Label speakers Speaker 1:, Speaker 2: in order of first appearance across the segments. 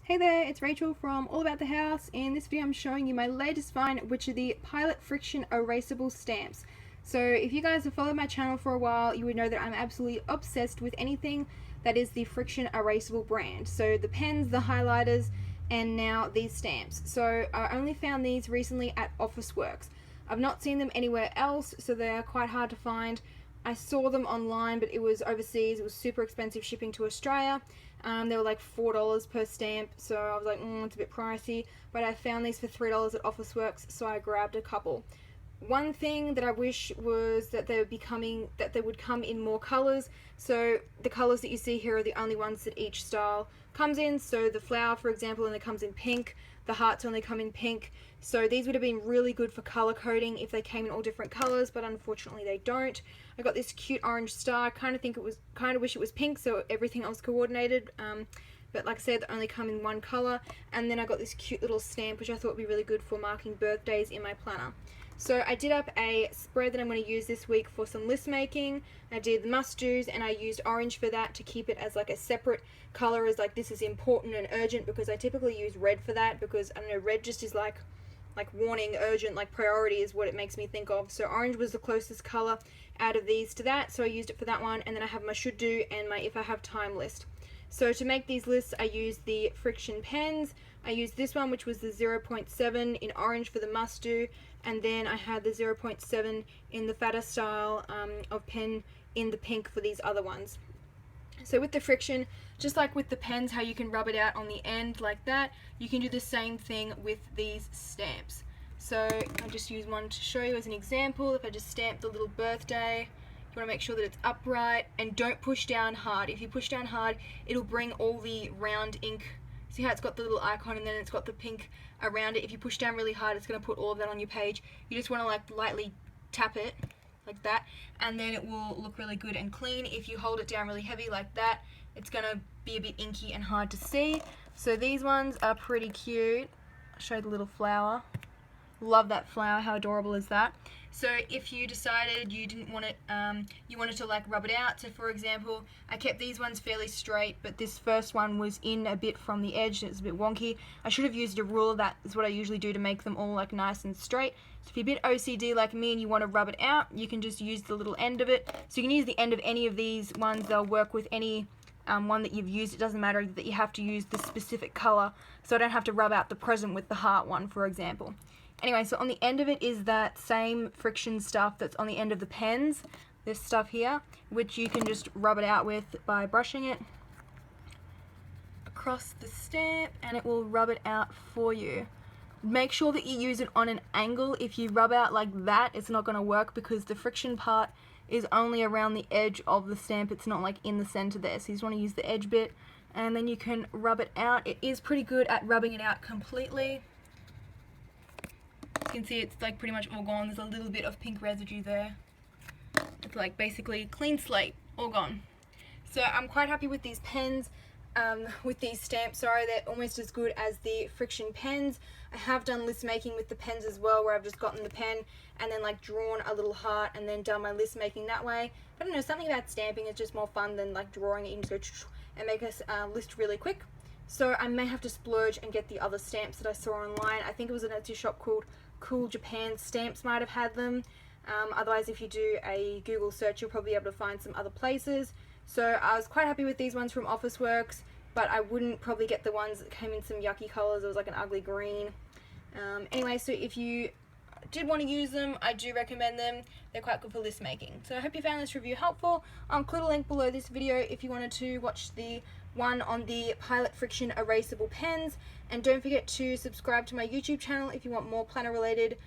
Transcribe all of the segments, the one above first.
Speaker 1: Hey there, it's Rachel from All About the House. In this video I'm showing you my latest find, which are the Pilot Frixion erasable stamps. So if you guys have followed my channel for a while, you would know that I'm absolutely obsessed with anything that is the Frixion erasable brand. So the pens, the highlighters, and now these stamps. So I only found these recently at Officeworks. I've not seen them anywhere else, so they are quite hard to find. I saw them online, but it was overseas. It was super expensive shipping to Australia. They were like $4 per stamp, so I was like, it's a bit pricey. But I found these for $3 at Officeworks, so I grabbed a couple. One thing that I wish was that they would come in more colors. So the colors that you see here are the only ones that each style comes in. So the flower, for example, only comes in pink. The hearts only come in pink. So these would have been really good for color coding if they came in all different colors, but unfortunately they don't. I got this cute orange star. I kind of wish it was pink, so everything else coordinated. But like I said, they only come in one color. And then I got this cute little stamp, which I thought would be really good for marking birthdays in my planner. So I did up a spread that I'm going to use this week for some list making. I did the must-dos, and I used orange for that to keep it as like a separate color, as like this is important and urgent, because I typically use red for that, because I don't know, red just is like warning, urgent, like priority is what it makes me think of. So orange was the closest color out of these to that, so I used it for that one. And then I have my should do and my if I have time list. So to make these lists, I used the Frixion pens. I used this one, which was the 0.7 in orange for the must do, and then I had the 0.7 in the fatter style of pen in the pink for these other ones. So with the Frixion, just like with the pens, how you can rub it out on the end like that, you can do the same thing with these stamps. So I just use one to show you as an example. If I just stamp the little birthday, you want to make sure that it's upright and don't push down hard. If you push down hard, it'll bring all the round ink. See how it's got the little icon and then it's got the pink around it? If you push down really hard, it's going to put all of that on your page. You just want to like lightly tap it like that, and then it will look really good and clean. If you hold it down really heavy like that, it's going to be a bit inky and hard to see. So these ones are pretty cute. I'll show you the little flower. Love that flower. How adorable is that? So if you decided you didn't want it, you wanted to like rub it out, so for example, I kept these ones fairly straight, but this first one was in a bit from the edge, and it's a bit wonky. I should have used a ruler. That is what I usually do to make them all like nice and straight. So if you're a bit OCD like me and you want to rub it out, you can just use the little end of it. So you can use the end of any of these ones. They'll work with any one that you've used. It doesn't matter that you have to use the specific color, so I don't have to rub out the present with the heart one, for example. Anyway, so on the end of it is that same Frixion stuff that's on the end of the pens, this stuff here, which you can just rub it out with by brushing it across the stamp, and it will rub it out for you. Make sure that you use it on an angle. If you rub out like that, it's not going to work, because the Frixion part is only around the edge of the stamp. It's not like in the center there, so you just want to use the edge bit, and then you can rub it out. It is pretty good at rubbing it out completely. You can see it's like pretty much all gone. There's a little bit of pink residue there. It's like basically clean slate, all gone. So I'm quite happy with these pens, with these stamps. Sorry, they're almost as good as the Frixion pens. I have done list making with the pens as well, where I've just gotten the pen and then like drawn a little heart and then done my list making that way. But I don't know, something about stamping is just more fun than like drawing it. You can just go and make a list really quick. So I may have to splurge and get the other stamps that I saw online. I think it was an Etsy shop called Cool Japan Stamps might have had them. Otherwise, if you do a Google search, you'll probably be able to find some other places. So I was quite happy with these ones from Officeworks, but I wouldn't probably get the ones that came in some yucky colors. It was like an ugly green. Anyway, so if you did want to use them, I do recommend them. They're quite good for list making. So I hope you found this review helpful. I'll include a link below this video if you wanted to watch the one on the Pilot Frixion erasable pens. And don't forget to subscribe to my YouTube channel if you want more planner related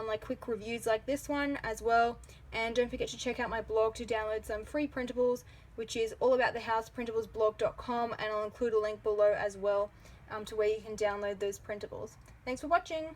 Speaker 1: like quick reviews like this one as well. And don't forget to check out my blog to download some free printables, which is allaboutthehousePrintablesblog.com, and I'll include a link below as well to where you can download those printables. Thanks for watching!